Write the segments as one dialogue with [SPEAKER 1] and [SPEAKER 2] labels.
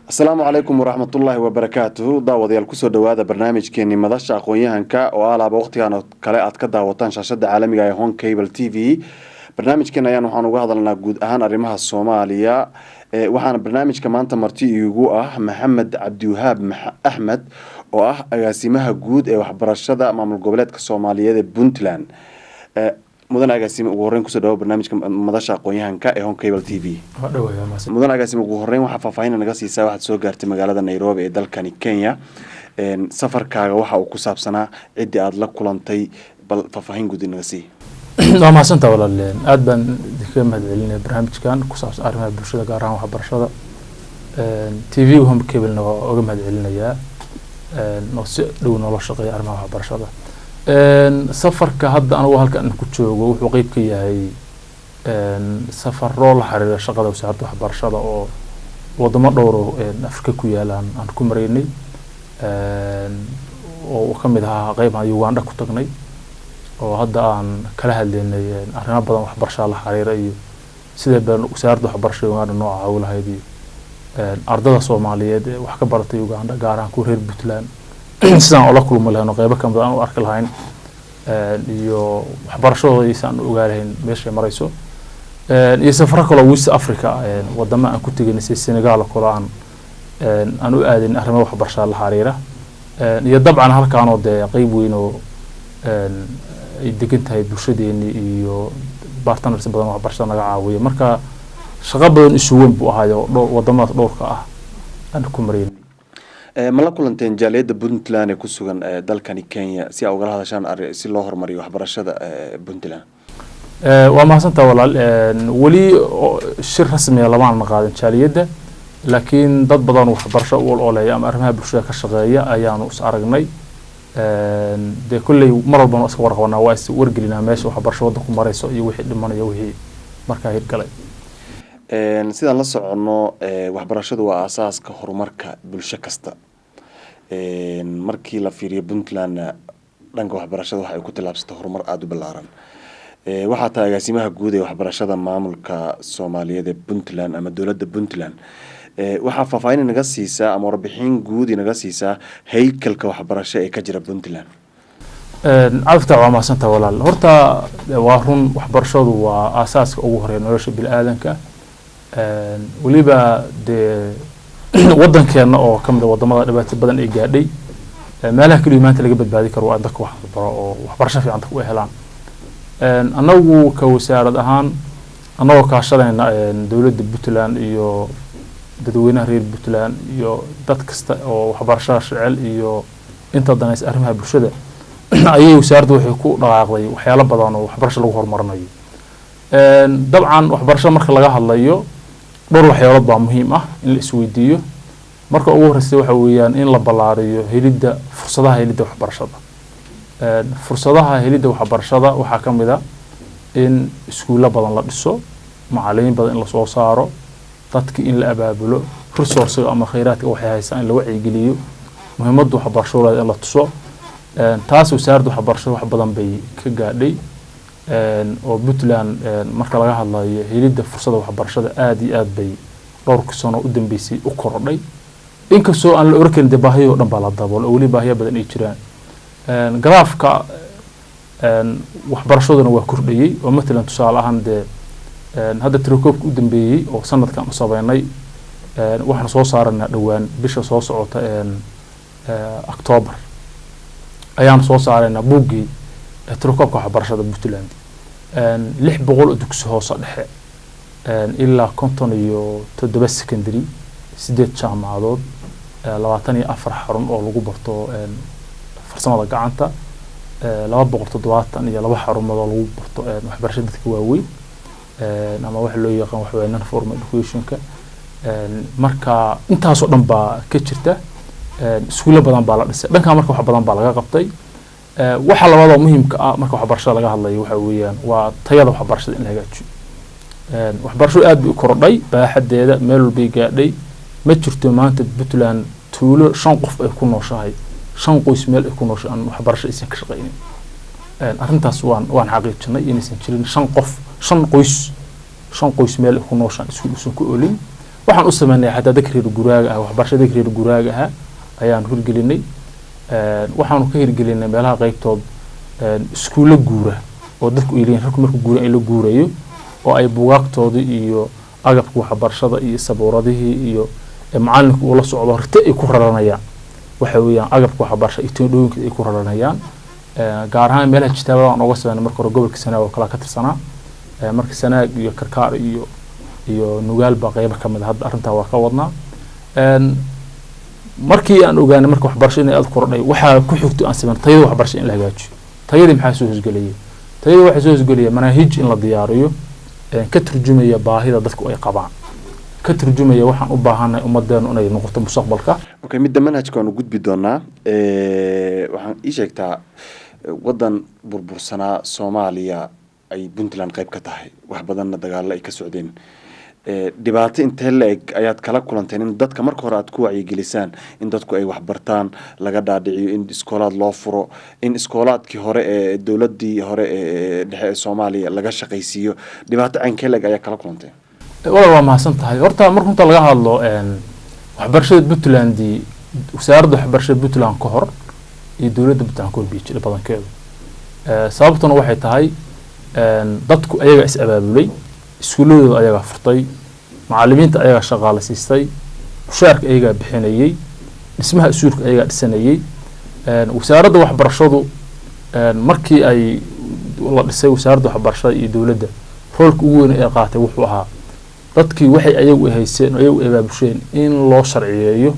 [SPEAKER 1] السلام عليكم ورحمة الله وبركاته داوديال كسو دوادا برنامج كيني مدشا aqoon-yahanka oo ala waqtigan kale aad ka daawataan shaashada caalamiga ee Hon Cable TV barnaamijkan ayaan waxaan uga hadalnaa guud ahaan arrimaha Soomaaliya waxaana barnaamijka maanta marti iigu ah Maxamed Cabdiwahaab Axmed oo ah agaasimaha guud ee waxbarashada maamul goboleedka Soomaaliyeed ee Puntland mudan agaasimo ugu horeyn kusoo dhawo barnaamijka madasha aqoon-yahanka ee Hon Cable TV mudan agaasimo ugu horeyn waxa faahfaahin naga siisaa waxaad soo gaartay magaalada Nairobi ee dalkani Kenya safarkaaga waxa uu ku saabsanaa cidii aad la kulantay bal faahfaahin guud naga sii
[SPEAKER 2] ما سنت ولا لين أدبن ذكر مدعيين برنامج كان كسر أرمى برشة قارن وحبرشة تي في وهم كيبلنا وقم مدعيين يا نص دون الله شقي أرمى وحبرشة سفر كهذا أنا وهالك أن كنت شو وقيب كي هي سفر رول حرير شقة وسعرت وحبرشة أو وضم دوره أفريقيا كيالان عن كمريني وكم إذا غيب عن يوغندا كتغني oo hadda aan kala hadlaynay arrimo badan waxbarasho la xiriira iyo sida baan wasaaradda waxbarashada nooca hawlahayd ardada Soomaaliyeed wax ka baratay Uganda gaar ahaan ku reer Puntland sidaan oo la kulmo lahayn qaybo ka badan oo arki lahayn iyo waxbarashada aysan ogaalayn meesha marayso iyo safar kale oo West Africa wadamo aan ku tagay Senegal oo kale aan u aadin arrimo waxbarasho la xiriira iyo dabcan halkaan oo qayb weyn oo degan tahay bulshadeeni iyo partners badan oo waxbarashada naga caawiyo marka shaqo badan isu weyn buu ahaayo wadamada dhowrka ah aan ku mareyn
[SPEAKER 1] ma la kulanteen jaaliyada Puntland ee ku sugan dalkani Kenya si ay uga hadashaan si loo horumariyo waxbarashada Puntland
[SPEAKER 2] waa mahadsantahay walaal wali shir rasmi ah lama aan qaadan jaaliyada laakiin dad badan waxbarasho u oleeya ama arrimaha bulshada ka shaqeeya ayaanu is aragnay de kulli marwalba iska warqabna waa is wargelina meesha waxbarashada ku marayso iyo wixii dhimanayo wixii markaa hirgalay
[SPEAKER 1] sidaan la socono waxbarashadu waa aasaaska horumarka bulsho kasta markii la fiiriyo Puntland dhanka waxbarashada waxa ay ku tilaabsatay horumar aad u ballaaran waxa taa agaasimaha guud ee waxbarashada maamulka Soomaaliyeed ee Puntland ama dawladda Puntland waxa faahfaahin naga siisaa ama warbixin guud naga siisaa haykalka waxbarasho ee ka jira Puntland
[SPEAKER 2] عرفت waa maasanta walaal horta waa run waxbarashadu waa aasaaska ugu horeeya nolosha bini'aadanka waliba de wadankeena oo kamid wadamada dhibaato badan ay gaadhay meelaha kaliya maanta laga badbaadi karo waa dadka wax baro oo waxbarasho fiican ku helaan anagu ka wasaarad ahaan anagoo kaashanayna dawladda Puntland iyo dadweynaha reer Puntland iyo dad kasta oo waxbarashada jecel iyo inta danays arrimaha bulshada ayay wasaaraddu waxay ku dhaqaaqday waxyaalo badan oo waxbarasho lagu horumarinayo dabcan waxbarasho marka laga hadlayo dhowr waxyaalood baa muhiim ah in la isweydiiyo marka ugu horreysay waxa weeyaan in la ballaariyo helidda fursadaha helidda waxbarashada waxaa ka mid ah in iskuulo badan la dhiso macallimiin badan in la soo saaro dadka in la abaabulo resource ama kheyraadka waxay haystaan in la wacyigeliyo muhiimadda waxbarashada in la tuso taas wasaaradda waxbarashada wax badan bay ka gaadhay oo Puntland marka laga hadlayo helidda fursada waxbarashada aad iyo aad bay dhowrkii sano u dambeysay u korodhay inkastoo aan la orkan baahiyo dhan baa la dabool oo wali baahiyo badan ay jiraan graafka waxbarashaduna waa kordhayay oo matalan tusaale ahaan hadda tirakoobka u dambeeyay oo sanadkan sameynay waxaan soo saarnaa dhawaan bisha soo socota October ayaan soo saarnaa buuggii tirakoobka waxbarashada Puntland 600 dugsi hoose dhexe ilaa 57 secondary 8 jaamacadood 24 xarun oo lagu barto farsamada gacanta 270 iyo 2 xarumood oo lagu barto waxbarashada dadka waaweyn ama wax loo yaqaan wax weyn non-formal education-ka marka intaas oo dhan baa ka jirta iskuulo badan baa la dhisay dhanka marka wax badan baa laga qabtay waxa labada muhiimka ah marka waxbarashada laga hadlayo waxa weeyaan waa tayada waxbarashada in la hagaajiyo waxbarashadu aad bay u korodhay baaxadeeda meel walba gaadhay ma jirto maanta Puntland tuulo 5 qof ay ku nooshahay 5 qoys meel ay ku nooshaan waxbarasho aysan ka shaqeynin arrintaas waan xaqiijinay inaysan jirin 5 qoys meel ku nooshaan isku ku oolin waxaan u sameynay xataa dadka reer guraaga ah waxbarashada reer guraaga ah ayaan hirgelinay waxaanu ka hirgelinay meelaha qaybtood iskuulo guura oo dadku ay leeyihiin markuu guura ay la guurayo oo ay buugaagtooda iyo agabka waxbarashada iyo sabuuradihii iyo macalinku uu la socdo rita ay ku raranayaan waxa weeyaan agabka waxbarasho iyo teendhooyinka ay ku raranayaan gaar ahaan meelaha jitaabada aan uga sameynay marka hore gobolka Sanaag oo kala ka tirsanaa marka Sanaag iyo Karkaar iyo Nugaal baa qayb ka mid ah hadda arinta waa ka wadnaa markii aan ogaanay marka waxbarasho inay aad kordhay waxa ku xigto aan sameeyay tayada waxbarasho in la hagaajiyo tayada maxaa soo hosgeliyay tayada waxa soo hosgeliyay manhaj in la diyaariyo ka turjumaya baahida dadku ay qabaan ka turjumaya waxaan u baahanay ummadeena inay noqoto mustaqbalka
[SPEAKER 1] okay mid manhajka aan u gudbi doonaa waxaan ii sheegtaa wadan burbursanaa Soomaaliya ay Puntland qayb ka tahay wax badanna dagaal ay ka socdeen dhibaato intee leeg ayaad kala kulanteen in dadka marka hore aad ku wacyigelisaan in dadku ay wax bartaan laga dhaadhiciyo in iskoolaad loo furo in iskoolaadkii hore ee dawladii hore ee dhexe Soomaaliya laga shaqaysiiyo dhibaato caynka leeg ayaa kala kulanteen
[SPEAKER 2] waa mahadsan tahay horta marka inta laga hadlo waxbarashada Puntland wasaaradda waxbarashada Puntland ka hor iyo dawladda Puntland ka hor biijir badankeedu sababtuna waxay tahay dadku ayaga is abaabulay iskuuladooda ayaga furtay macallimiinta ayaga shaqaale siistay mushaarka ayaga bixinayay dhismaha isuurka ayaga dhisanayay wasaaradda waxbarashadu markii ay la dhisay wasaaradda waxbarashada iyo dawladda roolka ugu weyn ee qaatay wuxuu ahaa dadkii waxay ayagu haysteen ayagu abaabusheen in loo sharciyeeyo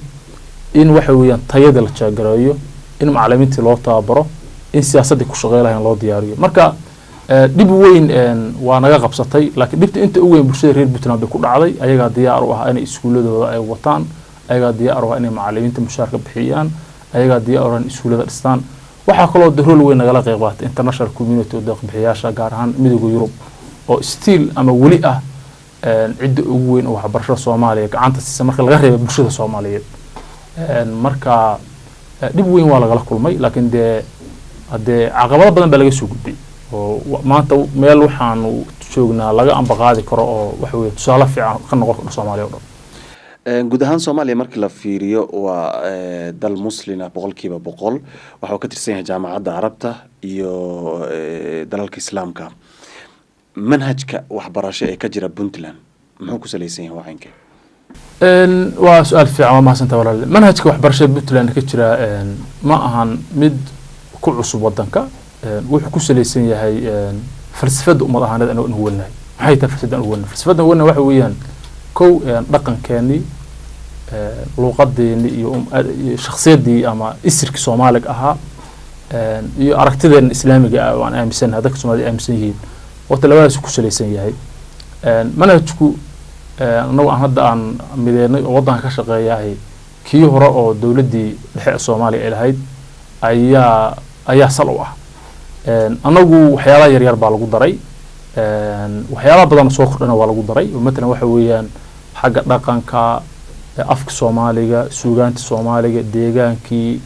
[SPEAKER 2] in waxa weeyaan tayada la jaagareeyo in macallimiinta loo tababaro in siyaasadda ku shaqeeyaan loo diyaariyo marka dib weyn waa naga qabsatay laakiin dibta inta ugu weyn bulshada reer Puntland bay ku dhacday ayaga diyaar u ah inay iskuuladooda ay wataan ayaga diyaar u ah inay macallimiinta mushaarka bixiyaan ayaga diyaar u ah in iskuulada dhistaan waxa kale oo rol weyn naga qayb qaatay international community oo deeq bixiyaasha gaar ahaan midowga Yurub oo stiil ama wali ah cid ugu weyn oo waxbarashada Soomaaliya gacanta siisa marka laga reebo bulshada Soomaaliyeed marka dib weyn waa laga kulmay laakiin hadee caqabado badan baa laga soo gudbay oo maanta meel waxaan joognaa laga ambaqaadi karo oo waxa weey tusaale fiican ka noqon Soomaaliya oo dhan
[SPEAKER 1] guud ahaan Soomaaliya markii la fiiriyo waa dal muslina boqolkiiba boqol waxa ka tirsan yahay jaamacadda Carabta iyo dalalka Islaamka manhajka waxbarasho ee ka jira Puntland muxuu ku saleysan yahay wacanka
[SPEAKER 2] waa su'aal fiican ma hasantaa walaal manhajka waxbarashada Puntland ka jira ma ahan mid ku cusub wadanka wuxuu ku saleysan yahay falsafada ummad ahaaneed inuu wanahay maxay tahay falsafada ugu wanahay falsafada ugu wanahay waxa weeyaan kow dhaqankeeni luqadeeni iyo shakhsiyadii ama isirka Soomaaliga ahaa iyo aragtideena islaamiga ah waan aaminsanahay dadka Soomaaliya aaminsan yihiin oo talabadaas ku saleysan yahay manhajku annagu aan hadda aan mideynay oo wadanka ka shaqeeyahay kii hore oo dawladii dhexe Soomaaliya ay lahayd ayaa sal u ah annagu waxyaalaha yar yar baa lagu daray waxyaalaha badan soo kordhana waa lagu daray oo midna waxa weeyaan xagga dhaqanka afka Soomaaliga suugaanta Soomaaliga deegaankii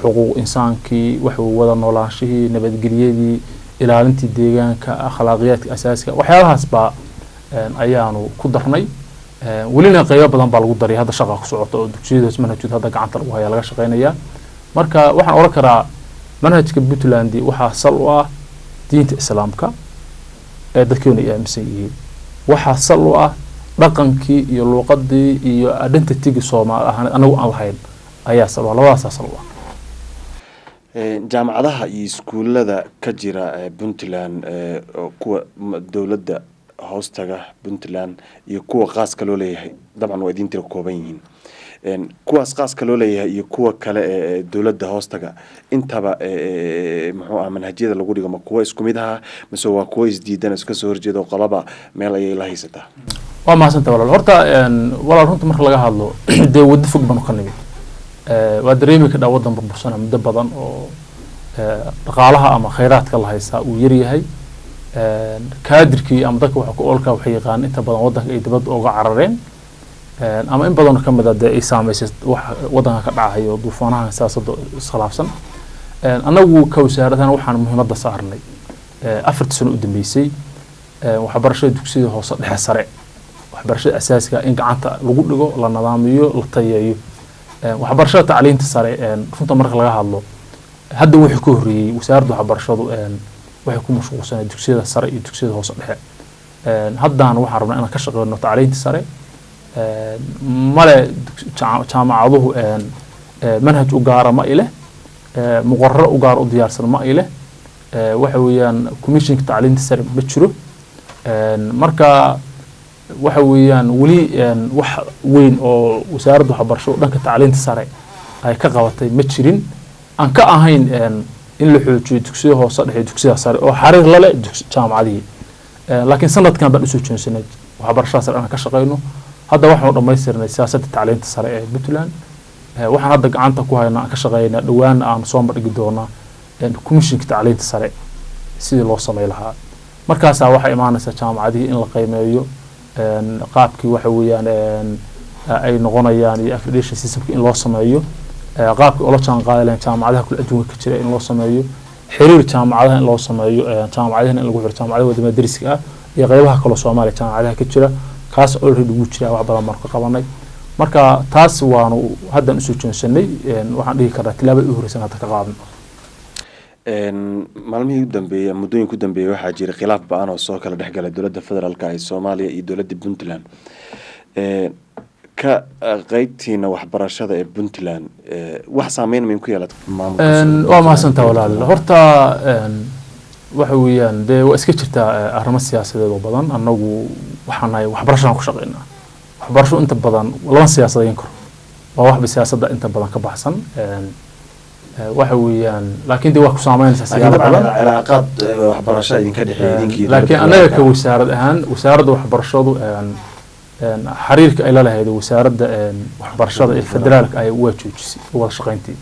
[SPEAKER 2] xuquuq insaankii wax wada noolaanshihii nabadgelyadii ilaalintii deegaanka akhlaaqiyadka asaasiga waxyaalahaas baa ayaanu ku darnay walina qayb badan baa lagu daray hadda shaqo ku socoto oo dugsiyada manhajka hadda gacanta lagu haya laga shaqeynaya marka waxaan oran karaa manhajka Puntland waxa sal u ah diinta islaamka ee dadkeena ay aaminsan yihiin waxa sal u ah dhaqankii iyo luqadii iyo identity-ga Soomaali ahaan anagu aan lahayn ayaa sal labadaas sal u ah
[SPEAKER 1] jaamacadaha iyo iskuulada ka jira Puntland kuwa dawladda hoostaga Puntland iyo kuwa qaaska loo leeyahay dabcan waa idin tira kooban yihiin kuwaas qaaska loo leeyahay iyo kuwa kale ee dawladda hoostaga intaba muxuu ah manhajyada lagu dhigo ma kuwa isku mid ah mise waa kuwa isdiidan iska soo horjeedo qalaba meel ay la haysataa
[SPEAKER 2] waa maasanta walaal runta marka laga hadlo dee wada fog baan ka nimid waa dareemi ka wadan burbursana muddo badan oo dhaqaalaha ama kheyraadka la haysta uu yar yahay kaadirkii ama dadka waxa ku olka waxay yaqaan inta badan wadanka ay dibadda uga carareen ama in badan ka mid ah ay saameysay wax wadanka ka dhacayo duufaanaha siyaasadda iskhilaafsan anagu ka wasaaradahan waxaan muhiimadda saarnay 4 sano u dambeysay waxbarashada dugsiyada hoose dhexe sare waxbarashada asaasiga in gacanta lagu dhigo la nidaamiyo la tayeeyo waxbarashada tacliinta sare runta marka laga hadlo hadda wixii ka horreeyay wasaaradda waxbarashadu waxay ku mashquulsanay dugsiyada sare iyo dugsiyada hoose dhexe haddana waxaan rabnaa inaan ka shaqeyno tacliinta sare male jaamacaduhu manhaj u gaara ma ileh muqarrar u gaar u diyaarsan ma ileh waxa weeyaan commissionka tacliinta sare ma jiro marka waxa weeyaan weli wax weyn oo wasaaradda waxbarashada dhanka tacliinta sare ay ka qabatay ma jirin aan ka ahayn in la xoojiyo dugsiyada hoose dhexe dugsiyada sare oo xariir la leh jaamacadihii laakiin sanadkan baan usoo joogsanay waxbarashada sare aan ka shaqeyno hadda waxaanu dhammaystirnay siyaasadda tacliinta sare ee Puntland waxaan hadda gacanta ku haynaa aan ka shaqeynaa dhawaan aan soo bandhigi doonaa commissionka tacliinta sare sidii loo sameey lahaa markaasaa waxaa imaanaysa jaamacadihii in la qiimeeyo qaabkii waxa weeyaan ay noqonayaan iyo accreditation systemka in loo sameeyo qaabkii ula jaan qaadi lahayn jaamacadaha kula adduunka ka jira in loo sameeyo xiriir jaamacadaha in loo sameeyo jaamacadaha in lagu xiro jaamacadaha wadamada dariska ah iyo qaybaha kale Soomaaliya jaamacadaha ka jira kaas already ugu jira wax badan marka qabanay marka taas waanu haddan usoo joogsanay waxaan dhihi karaa tilaabada ugu horeysan hadda ka qaadno
[SPEAKER 1] maalmihii u dambeeyay muddooyin ku dambeeyay waxaa jira khilaaf ba'an oo soo kala dhexgalay dowladda federaalka ee Soomaaliya iyo dowladda Puntland ka qaybtiina waxbarashada ee Puntland wax saameyn ma ku yeelatay
[SPEAKER 2] waa mahadsantahay walaal horta waxa weeyaan dee waa iska jirtaa arrimo siyaasadeed oo badan annagu waxaan nahay waxbarashada ku shaqeynaa waxbarasho inta badan lama siyaasadeyn karo waa wax siyaasadda inta badan ka baxsan waxa weeyaan laakiin dee waa ku saameynaysa siyaasad badan
[SPEAKER 1] cilaaqaad waxbarasho idinka dhaxeeyay idinkii
[SPEAKER 2] laakiin anaga ka wasaarad ahaan wasaaradda waxbarashadu xiriirka ay la lahayd wasaaradda waxbarashada ee federaalka ay waa joojisay wada shaqeyntii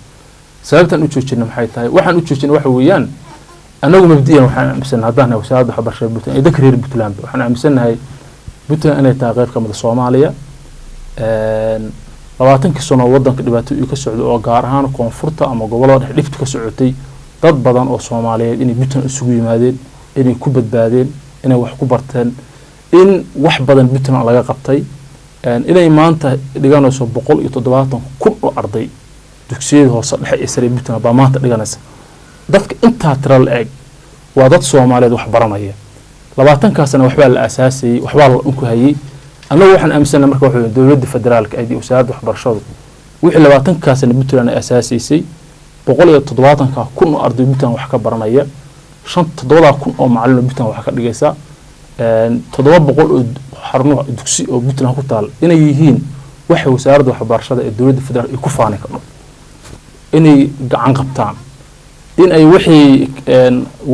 [SPEAKER 2] sababtan u joojinay maxay tahay waxaan u joojinay waxa weeyaan anagu mabdiyan waxaan aaminsannahay haddana wasaaradda waxbarashada Puntland ee dadka reer Puntland waxaan aaminsannahay Puntland inay tahay qayb ka mid ah Soomaaliya 20 sano wadanka dhibaato uu ka socdo oo gaar ahaan koonfurta ama gobolada dhibta ka socotay dad badan oo Soomaaliyeed inay Puntland isugu yimaadeen inay ku badbaadeen inay wax ku barteen in wax badan Puntland laga qabtay inay maanta dhiganayso 170,000 oo arday dugsiyada hoose dhexe ee sare Puntland baa maanta dhiganaysa dadka inta tiral eeg waa dad Soomaaliyeed wax baranaya 20 sano waxba la asaasay waxba la ku hayay anagu waxaan aaminsanay marka waxa dowladda federaalka ay wasaaradda waxbarashadu wixii 20 sano Puntland ay asaasisay 170,000 oo arday Puntland wax ka baranaya 7,000 oo macallin Puntland wax ka dhigaysa 700 oo xarumo dugsi oo Puntland ku taal inay yihiin waxa wasaaradda waxbarashada ee dowladda federaalka ku faanay karo inay gacan qabtaan in ay wixii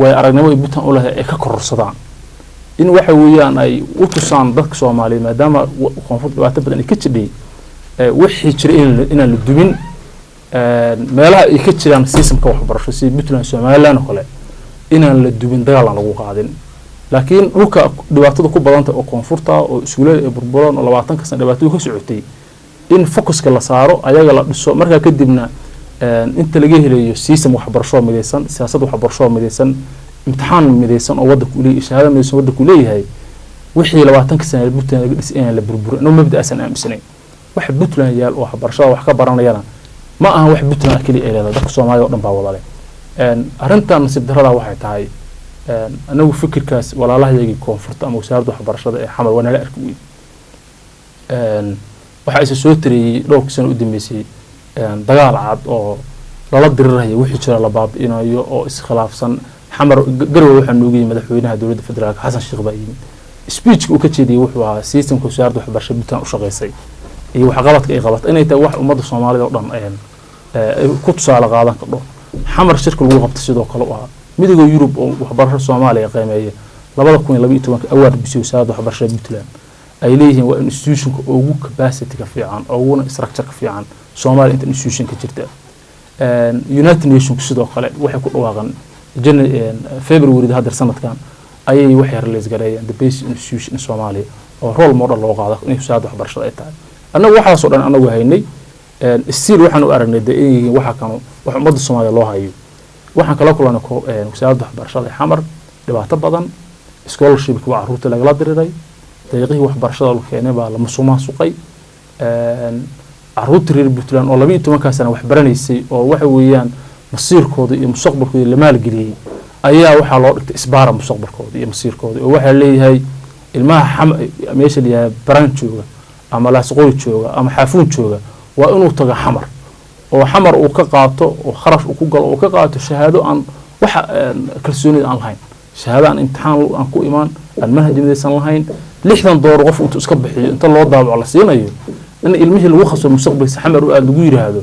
[SPEAKER 2] way aragnimo Puntland u lahayd ay ka kororsadaan in waxa weeyaan ay u tusaan dadka Soomaaliyeed maadaama koonfur dhibaato badan ay ka jiray wixii jiray inaan la dubin meelaha ay ka jiraan systemka waxbarasho si Puntland Soomaaliland oo kale inaan la dubin dagaal aan lagu qaadin laakiin dhulka dhibaatada ku badanta oo koonfurta oo iskuulada ee burburan oo 20 sano dhibaato ka socotay in focuska la saaro ayaga la dhiso marka kadibna inta laga helayo system waxbarasho midaysan siyaasad waxbarasho midaysan imtixaan midaysan oo waddanku leeyahay shahaado midaysan waddanku leeyahay wixii 20 sano Puntland laga dhisay in la burburo inuu mabda'asan aaminsanay wax Puntland yaal oo waxbarashada wax ka baranayana ma aha wax Puntland kaliya ay leedahay dadka Soomaaliya oo dhan baa wada leh arrintan nasiib darrada waxay tahay anagu fikirkaas walaalahayagii koonfurta ama wasaaradda waxbarashada ee xamar wana la arkay waxa ay soo tiriyay dhowr sano u dambeysay dagaal cad oo lala dirirayo wixii jira la baabi'inayo oo iskhilaafsan xamar garwa waxa noogu yimid madaxweynaha dowladda federaalka Xasan Sheekh Baayim speech uu ka jeediyay wuxuu ahaa systemka wasaaradda waxbarashada Puntland u shaqeysay iyo wax qabadka ay qabat inay tahay wax ummadda Soomaaliyeed oo dhan ku tusaale qaadan karo xamar shirka lagu qabtay sidoo kale waa midowga Yurub oo waxbarashada Soomaaliya qiimeeyay 2012 award bishii wasaaradda waxbarashada Puntland ay leeyihiin waa institution ugu capacity ka fiican oo structure ka fiican Soomaaliya inta institution ka jirta United Nations sidoo kale waxay ku dhawaaqan February hadda sanadkan ayay waxay release gareeyeen the best institution in Soomaaliya oo role model loo qaado in wasaaradda waxbarashada ay tahay annagu waxaas oo dhan anagu haynay still waxaan u aragnay in waxa kan wax ummadda Soomaaliya loo hayo waxaan kala kulanay wasaaradda waxbarashada xamar dhibaato badan scholarship ku caruurta lagala diriray deeqihii waxbarashada la keenay baa la musuqmaasuqay caruurta reer Puntland oo 12 sano wax baranaysay oo waxa weeyaan masiirkooda iyo mustaqbalkooda la maalgeliyay ayaa waxa loo dhigtay isbaara mustaqbalkooda iyo masiirkooda oo waxa leeyahay ilmaha meesha liya baran jooga ama laasqoy jooga ama xafuun jooga waa inuu tago xamar oo xamar uu ka qaato oo kharash uu ku galo oo ka qaato shahaado aan waxa kalsoonida aan lahayn shahaado aan imtixaan aan ku imaan aan manhajinaysan lahayn $60 qof intuu iska bixiyo inta loo daabaco la siinayo in ilmihii lagu khasbo mustaqbalkiisa xamar oo aad lagu yiraahdo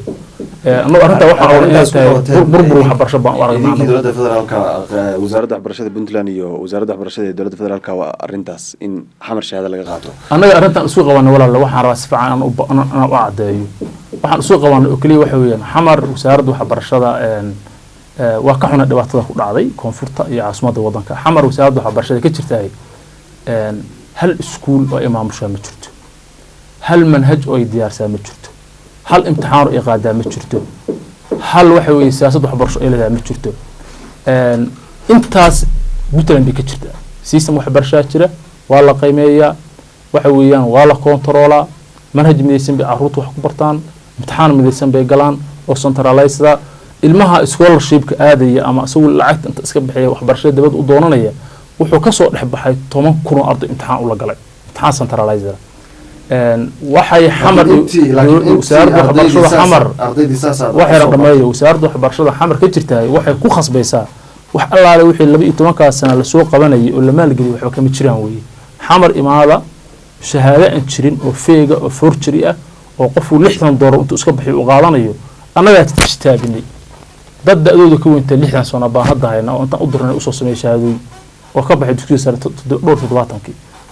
[SPEAKER 2] anoo arinta waxa oo inay tahay burbur waxbarasho baan aragnaa
[SPEAKER 1] dowladda federaalka wasaaradda waxbarashada Puntland iyo wasaaradda waxbarashada dowladda federaalka waa arintaas in xamar shahaado laga qaato
[SPEAKER 2] anaga arintan isku qabanay walaal waxaan rabaa si fiican aan u cadeeyo waxaan isku qabanay oo kaliya waxa weeyaan xamar wasaaradda waxbarashada waa ka xuna dhibaatada ku dhacday koonfurta iyo caasimadda wadanka xamar wasaaradda waxbarashada ka jirtay hal iskuul oo imaamusha ma jirto hal manhaj oo diyaarsan ma jirto hal imtixaan oo qaada ma jirto hal waxa weey siyaasad waxbarasho ay leedahay ma jirto intaas Puntland ka jirta system waxbarasho jira waa la qiimeeyaa waxa weeyaan waa la controlaa manhaj midaysan bay caruurtu wax ku bartaan imtixaan midaysan bay galaan oo centralized ilmaha scholarship-ka aadaya ama asoo lacag inta iska bixiya waxbarashada dibad u doonanaya wuxuu ka soo dhaxbaxay 10,000 arday imtixaan u la galay imtixaan centralized waxay xamar wasaaradda waxbarashada xamar waxay dhamaayay wasaaradda waxbarashada xamar ka jirtay waxay ku khasbaysaa wax allaale wixii 12 sano la soo qabanayay oo la maalgeliyay waxba kama jiraan weey xamar imaada shahaado aan jirin oo feega oo forgery ah oo qofku $60 intuu iska bixiyo u qaadanayo annaga tijaabinay dad dadooda ka weynta 60 sano baan hadda hayna oo inta u dirnay u soo sameeyay shahaadooyin oo ka baxay dugsiga sare 70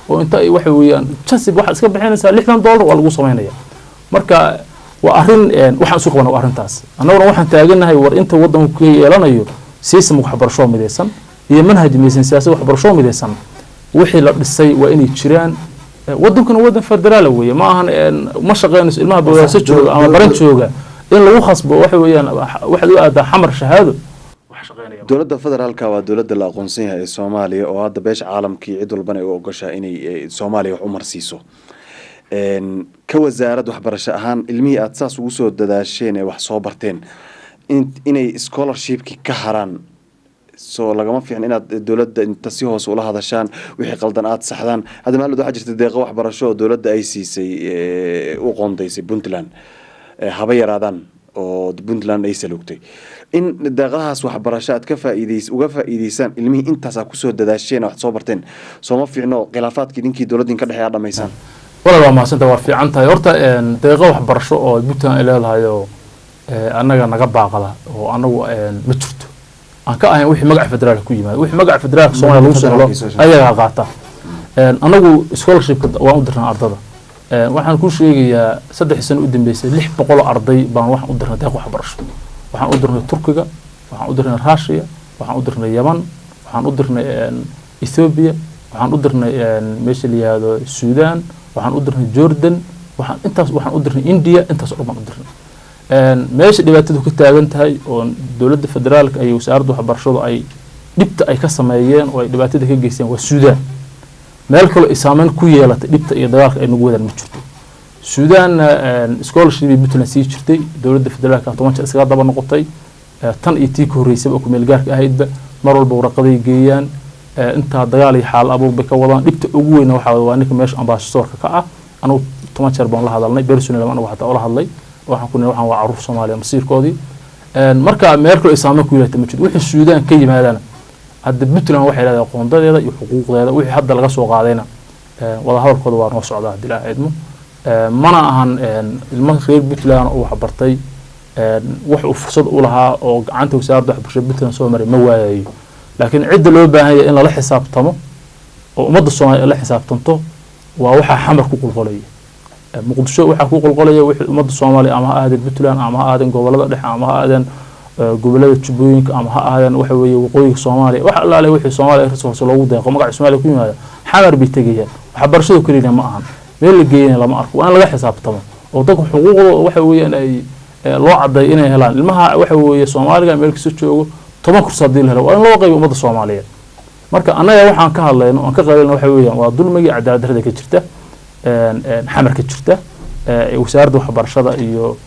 [SPEAKER 2] oo inta ay waxa weeyaan jasib waxa iska bixinaysa $60 waa lagu sameeynaya marka waa arin waxaan soo qabanay arintaas annaguna waxaan taaganahay war inta wadanku ka yeelanayo system waxbarasho midaysan iyo manhaj midaysan siyaasad waxbarasho midaysan wixii la dhisay waa inay jiraan wadankuna wadan federaal weeye ma ahan ma shaqeynayso ilmaha bawaaso jooga ama baran jooga in lagu khasbo waxa weeyaan waxa uu aada xamar shahaado
[SPEAKER 1] dowladda federaalka waa dowladda la aqoonsan yahay ee Soomaaliya oo hadda beesha caalamkii cid walba ay u ogoshaa inay Soomaaliya wax u marsiiso ka wasaaradda waxbarasho ahaan ilmihii aad saas ugu soo dadaasheen ee wax soo barteen inay scholarship-ki ka haraan soo lagama fiicin inaad dowladda inta si hoos ula hadashaan wixii qaldan aad saxdaan hadda maalin waxa jirta deeqo waxbarasho oo dowladda ay siisay u qoondaysay Puntland haba yaraadaan oo Puntland ay salugtay in deeqahaas waxbarasho aad ka faa'iideysaan ilmihii intaas ku soo dadaasheen wax soo barteen soo ma fiicno khilaafaadkii dinkii dowladda ka dhaxay dhamaysan
[SPEAKER 2] walaal waa maasanta waa fiican tahay horta deeqo waxbarasho oo Puntland ay leedahay oo annaga naga baaqada oo anagu ma jirto aan ka ahayn wixii magac federaal ku yimaado wixii magac federaal Soomaaliya lagu soo helo ayaga qaata anagu scholarship waan u dirnaa ardada waxaan ku sheegayaa 3 sano u dambeysay 600 arday baan wax u dirnay deeq waxbarasho waxaan u dirnay Turkiga waxaan u dirnay Russia waxaan u dirnay Yemen waxaan u dirnay Ethiopia waxaan u dirnay meesha la yiraahdo Sudan waxaan u dirnay Jordan waxaan u dirnay India intaas oo dhan u dirnay meesha dhibaatadu ka taagan tahay oo dowladda federaalka ay wasaaradda waxbarashada ay dhibta ay ka sameeyeen oo ay dhibaatada ka geysteen waa Sudan meel kale isaaman ku yeelatay dhibta iyo dagaalka ay nagu wadaan ma jirto Sudan scholarship Puntland sii jirtay dowladda federaalka 10 jeer iskaga daba noqotay tan iyo tii ka horeysay oo ku meel gaarka ahaydba mar walba warqaday geeyaan inta dagaal iyo xaal abuur bay ka wadaan dhibta ugu weyn waxa waa ninka meesha ambassadorka ka ah anu 10 jeer baan la hadalnay personally anagu waxa la hadlay waxaan ku waxaan waa caruur Soomaaliya masiirkoodii marka meel kale isaaman ku yeelatay ma jirto wixii Sudan ka yimaadana hadda Puntland waxay leedahay qoondadeeda iyo xuquuqdeeda wixii hadda laga soo qaadayna wada hadalkooda waa noo socdaa dilaa idmo mana ahan ilmaha reer Puntland oo wax bartay wax uu fursad u lahaa oo gacanta wasaaradda waxbarashada Puntland soo maray ma waayayo laakiin cid loo baahan yahay in la xisaabtamo oo ummadda Soomaaliya la xisaabtanto waa waxa xamar ku qulqulay muqdisho waxa ku qulqulay wixii ummadda Soomaaliya ama aadeen Puntland ama aadeen gobolada dhexe ama aadeen gobolada Jubbooyinka ama aadeen waxa weeye waqooyiga Soomaaliya waxa allaale wixii Soomaaliya resource loogu deeqo magaca Soomaaliya ku yimaada xamar bi tagayaan waxbarashadu kaliya ma ahan meel la geeyay lama arko waan laga xisaabtamo oo dadku xuquuqdooda waxa weeyaan ay loo caday inay helaan ilmaha waxa weeye Soomaaliga meel kasta joogo 10 kursi hadii la helo waa in loo qaybo ummadda Soomaaliyeed marka annaga waxaan ka hadlayno aan ka qaylino waxa weeyaan waa dulmiga cadaalad darrada ka jirta xamar ka jirta wasaaradda waxbarashada iyo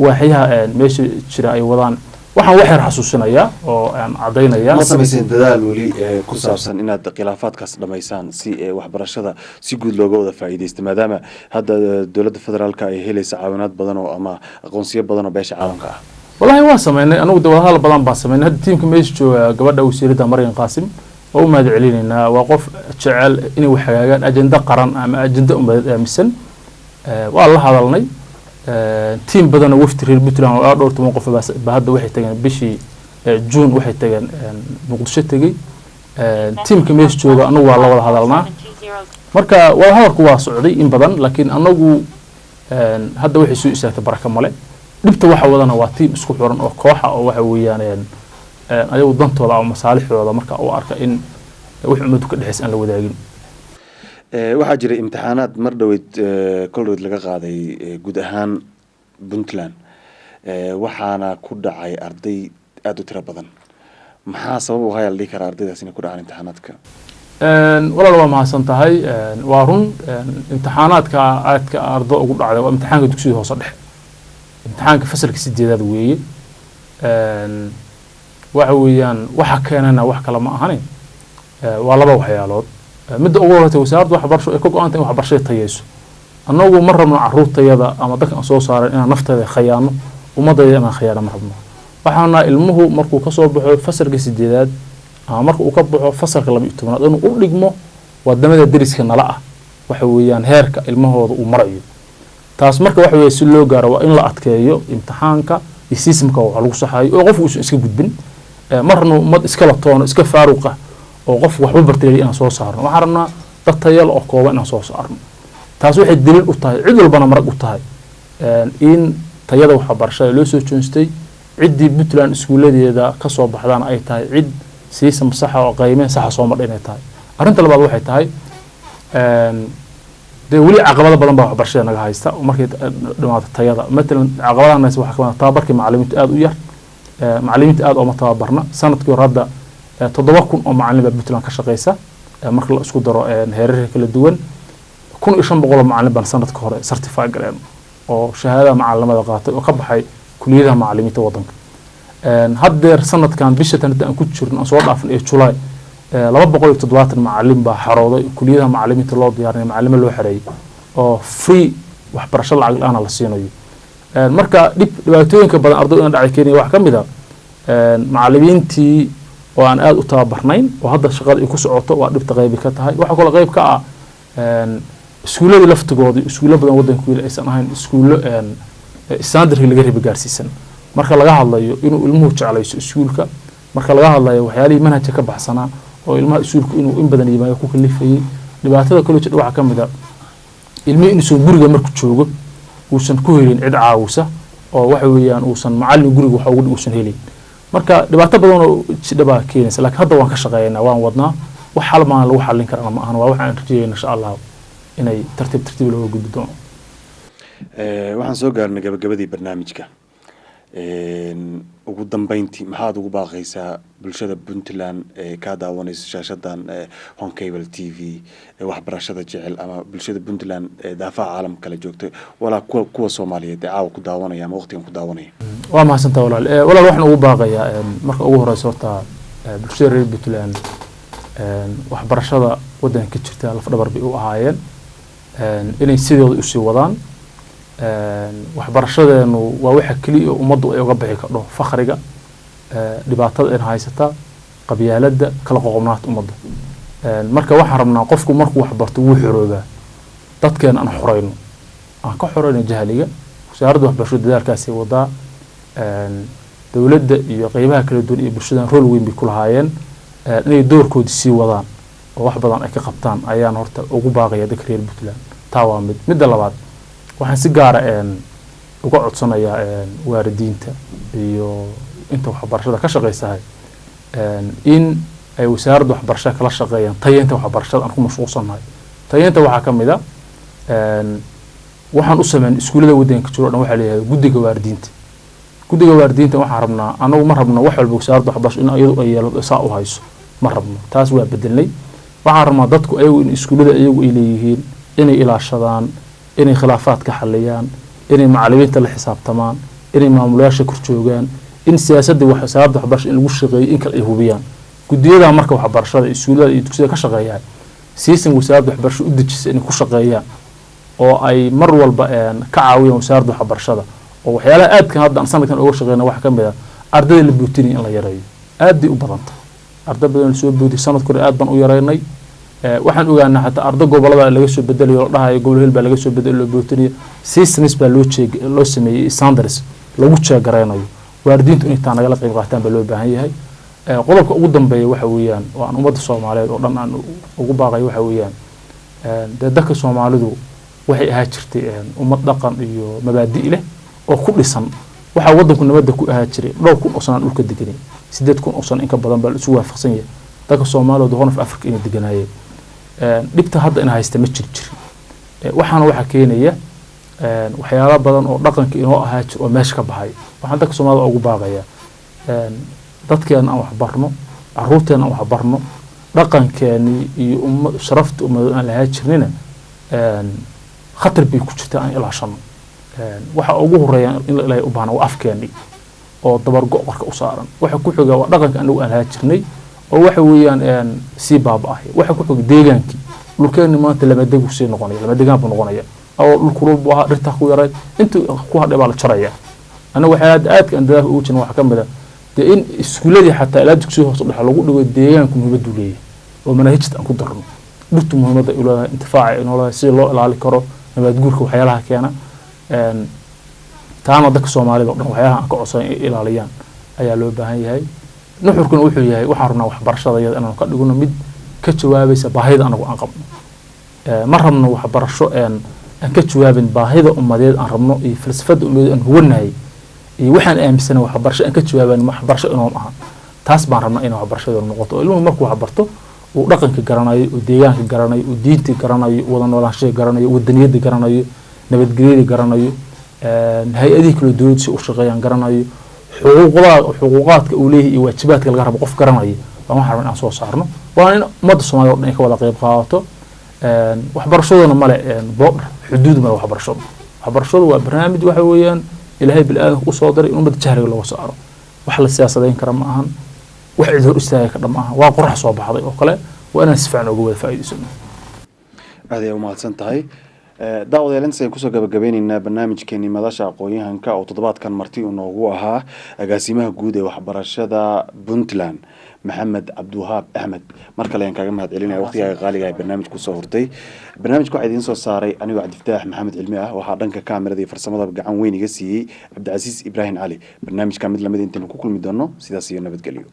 [SPEAKER 2] waaxyaha meesha jira ay wadaan waxaan wax yar xasuusinayaa oo aan cadaynayaa
[SPEAKER 1] ma samaysan dadaal weli ku saabsan inaad khilaafaadkaas dhamaysaan si waxbarashada si guud looga wada faa'iideysto maadaama hadda dowladda federaalka ay helaysa caawinaad badan oo ama aqoonsiyo badan oo beesha caalamka ah
[SPEAKER 2] wallahi waan sameynay anigu wadahadal badan baan sameynay hadda tiimka meesha jooga gabadha wasiiradda Maryan Qaasim oo u mahad celinaynaa waa qof jecel inay wax hagaagaan ajenda qaran ama ajenda ummadeed aaminsan waa la hadalnay tiim badan oo wafdi reer Puntland oo dhowr toban qof ba hadda waxay tageen bishii June waxay tageen Muqdisho tagay tiimka meesha jooga anagu waa la wada hadalnaa marka wada hadalku waa socday in badan laakiin anagu hadda waxay soo istaagtay baraka male dhibta waxa wadana waa tiim isku xiran oo kooxa oo waxa weeyaan ayagu dantooda ama masaalixdooda marka uu arka in wax umadu ka dhaxaysan aan la wadaagin
[SPEAKER 1] waxaa jira imtixaanaad mar dhaweyd koldhoweyd laga qaaday guud ahaan Puntland waxaana ku dhacay arday aad u tiro badan maxaa sabab u hayal dhigi kara ardaydaas inay ku dhacaan imtixaanaadka
[SPEAKER 2] walaal waa mahadsan tahay waa run imtixaanaadka aadka ardo ugu dhacday waa imtixaanka dugsiga hoose dhexe imtixaanka fasalka 8aad weeye waxa weeyaan waxa keenana wax kale ma ahane waa laba waxyaalood midda ugu horeysa wasaaradda waxbarasho ay ka go'an tahay waxbarashada tayeyso annagu ma rabno carruurtayada ama dadka aan soo saaray inaan nafteeda khayaano ummadayda inaan khayaano ma rabno waxaana ilmuhu markuu ka soo baxo fasalka 8aad ama marka uu ka baxo fasalka 12aad inuu u dhigmo wadamada dariska nala ah waxa weeyaan heerka ilmahooda uu marayo taas marka waxa weeye si loo gaaro waa in la adkeeyo imtixaanka iyo systemka wax lagu saxayo oo qofku iska gudbin marna mad iska la toono iska faaruqa oo qof waxba bartay inaan soo saarno waxaan rabnaa dad tayal oo kooban inaan soo saarno taas waxay daliil u tahay cid walbana marag u tahay in tayada waxbarashada loo soo joonstay ciddii Puntland iskuuladeeda ka soo baxdaan ay tahay cid system sax oo qiimeyn sax soo madhay inay tahay arrinta labaad waxay tahay de weli caqabado badan baa waxbarashada naga haysta markay dhamaata tayada matalan caqabadahaas waxa ka mid ah tababarkii macallimiinta aad u yar macallimiinta aad oo tababarna sanadkii hore hadda 7,000 oo macallin baa Puntland ka shaqeysa marka la isku daro heerarka kala duwan 1,500 macallin baan sanadka hore certified galeen oo shahaadada macallimada qaatay oo ka baxay kulliyadaha macallimiinta wadanka haddeer sanadkan bisha tan aan ku jirno soo dhaafin ee July 270 macallin baa xarooday kulliyadaha macallimiinta loo diyaarinay macallimo loo xareeyay oo free waxbarasho lacag la'aan la siinayo marka dhibaatooyinka badan ardayda dhacay Kenya wax ka mid ah macallimiintii oo aan aad u tababarnayn oo hadda shaqada ay ku socoto waa dhibta qayb ka tahay waxa kale qayb ka ah iskuulada laftigooda iskuulo badan wadanka wiil aysan ahayn iskuulo standardka laga riba gaarsiisan marka laga hadlayo inuu ilmuhu jeclayso iskuulka marka laga hadlayo waxyaalihii manhajka ka baxsanaa oo ilmaha iskuulku inuu in badan yimaado ku kalifayay dhibaatada kale jira waxa ka mid ah ilmuhu inuu guriga markuu joogo uusan ku helin cid caawisa oo waxa weeyaan uusan macallin guriga waxa ugu uusan helin marka dhibaato badan oo jidhaba keenaysa laakiin hadda waan ka shaqeynaa waan wadnaa wax hal maan lagu xallin karaa ma ahan waa waxaan rajeeynaa insha Allah inay tartiib loo gudbi doono
[SPEAKER 1] waxaan soo gaarnay gabagabadii barnaamijka ugu dambeyntii maxaad ugu baaqaysaa bulshada Puntland ee ka daawanaysa shaashadan Hon Cable TV waxbarashada jecel ama bulshada Puntland ee daafaca caalamka kala joogtay wala kuwa Soomaaliyeed ee caawa ku daawanaya ama waqtigan ku daawanaya
[SPEAKER 2] waa mahadsantahay walaal waxaan ugu baaqayaa marka ugu horeysa horta bulshada reer Puntland waxbarashada wadanka ka jirta laf dhabar bay u ahaayeen inay sidooda u sii wadaan waxbarashadeenu waa waxa kaliya ummaddu ay uga bixi karto fakhriga dhibaatada in haysata qabyaaladda kala qoqobnaanta ummadda marka waxaan rabnaa qofku markuu wax barto wuu xoroogaa dadkeena aan xoreyno aan ka xoreyno jahliga wasaaradda waxbarashada dadaalkaasi wadaa dawladda iyo qaybaha kala duwan ee bulshada rol weyn bay ku lahaayeen inay doorkooda sii wadaan oo wax badan ay ka qabtaan ayaan horta ugu baaqaya dadka reer Puntland taa waa midda labaad waxaan si gaar ah uga codsanayaa waalidiinta iyo inta waxbarashada ka shaqeysahay in ay wasaaradda waxbarashada kala shaqeeyaan tayeynta waxbarashada aan ku mashquulsanahay tayeynta waxaa ka mid ah waxaan u sameyn iskuulada wadanka jiro dhan waxa leeyahay guddiga waalidiinta waxaan rabnaa anagu ma rabno wax walba wasaaradda waxbarashada in iyadu ay yeelato saa u hayso ma rabno taas waa bedelnay waxaan rabnaa dadku ayagu in iskuullada ayagu ay leeyihiin inay ilaashadaan inay khilaafaad ka xaliyaan inay macallimiinta la xisaabtamaan inay maamulayaasha kor joogaan in siyaasadda wasaaradda waxbarashada in lagu shaqeeyo in kale ay hubiyaan guddiyada marka waxbarashada iskuullada iyo dugsiyada ka shaqeeyaan siisan wasaaradda waxbarashada u dejisa inay ku shaqeeyaan oo ay mar walba ka caawiyaan wasaaradda waxbarashada oo waxyaalaha aadkan hadda aan sanadkan uga shaqeyna waxa ka mid ah ardayda la buutinaya in la yareeyo aaday u badanta arday badan soo boodi sanad kore aad baan u yareynay waxaan ogaanaa xataa arday gobolada laga soo bedelayo la dhahayo gobol hel baa laga soo bedelayo loo bootinayo systems baa loo sameeyey standards lagu jeegareynayo waalidiintu inay taa nagala qayb qaataan baa loo baahan yahay qodobka ugu dambeeya waxa weeyaan oo aan ummadda Soomaaliyeed oo dhan aan ugu baaqay waxa weeyaan dadka Soomaalidu waxay ahaa jirtay ummad dhaqan iyo mabaadi' leh oo ku dhisan waxa wadanku nabadda ku ahaa jiray dhowr kun oo sano dhulka deganay 8 kun oo sano in ka badan baa isu waafaqsan yahay dadka Soomaalidu Horn of Africa inay deganaayeen dhibta hadda in haysta ma jiri waxaana waxa keenaya waxyaalo badan oo dhaqanka inoo ahaa jir oo meesha ka baxay waxaan dadka Soomaalida ugu baaqaya dadkeena aan wax barno caruurteena aan wax barno dhaqankeeni iyo sharafta ummadda aan lahaa jirnina khatar bay ku jirtaa aan ilaashano waxa ugu horeeya in la ilaahay u baahna waa afkeeni oo dabar go'orka u saaran waxa ku xiga waa dhaqanka anagu aan lahaa jirnay oo waxa weeyaan si baabah waxa ku xiga deegaankii dhulkeeni maanta lama degu sii noqonaya lama deegaan buu noqonaya oo dhulku roob waa dhirta ku yaray inta ku hadhay baa la jaraya anagu waxa aad ka andaaf ugu jirnaa waxa ka mid ah in iskuuladii xataa ilaa dugsiga hoose dhexe lagu dhigo deegaanku muhiimad u leeyahay oo manhajta aan ku darno dhirtu muhiimada u leedahay intifaaca inoo leedahay si loo ilaali karo nabad guurka waxyaalaha keena taana dadka Soomaalida oo dhan waxyaalaha aan ka codsan in ilaaliyaan ayaa loo baahan yahay nuxurkuna wuxuu yahay waxaan rabnaa waxbarashada iyada inaan ka dhigno mid ka jawaabaysa baahida anagu aan qabno ma rabno waxbarasho aan ka jawaabin baahida ummadeed aan rabno iyo falsafada ummadeed aan huwanahay iyo waxaan aaminsanahay waxbarasho aan ka jawaaban waxbarasho inoo aha taas baan rabnaa in waxbarashada noqoto ilmuhu markuu waxbarto uu dhaqanka garanayo uu deegaanka garanayo uu diinta garanayo wada noolaanshaha garanayo wadaniyada garanayo nabadgelyada garanayo hay'adaha kala duwan si u shaqeeyaan garanayo xuquuqaadka uu leeyahay iyo waajibaadka laga rabo qof garanayo waxaan rabnaa in aan soo saarno waa in ummadda Soomaaliyeed oo dhan ay ka wada qayb qaadato waxbarashaduna male border xuduud ma waxbarashadu waa barnaamij waxa weeyaan ilaahay bil aadan u soo diray in ummadda jahliga loo saaro wax la siyaasadeyn kara ma ahan wax cid hor istaagay ka dhama waa qorax soo baxday oo kale waa inaan si fiican uga wada faa'iideysano
[SPEAKER 1] aad ay u mahadsan tahay daawadeelinta kusoo gabagabeynayna barnaamijkeeni madasha aqoon-yahanka oo toddobaadkan marti uu noogu ahaa agaasimaha guud ee waxbarashada Puntland محمد عبد الوهاب أحمد مركل يعني كلام هذا علينا وقتها غالي جاي برنامج كوسورتي برنامج واحد ينصو صاري أنا وعد افتتاح محمد علمية وحاضنك كاميرا ذي فرصة بقى وين يجسي عبد العزيز إبراهيم علي برنامج كامل لما دين تنكو كل مدانو سيدا سيونا بتقليو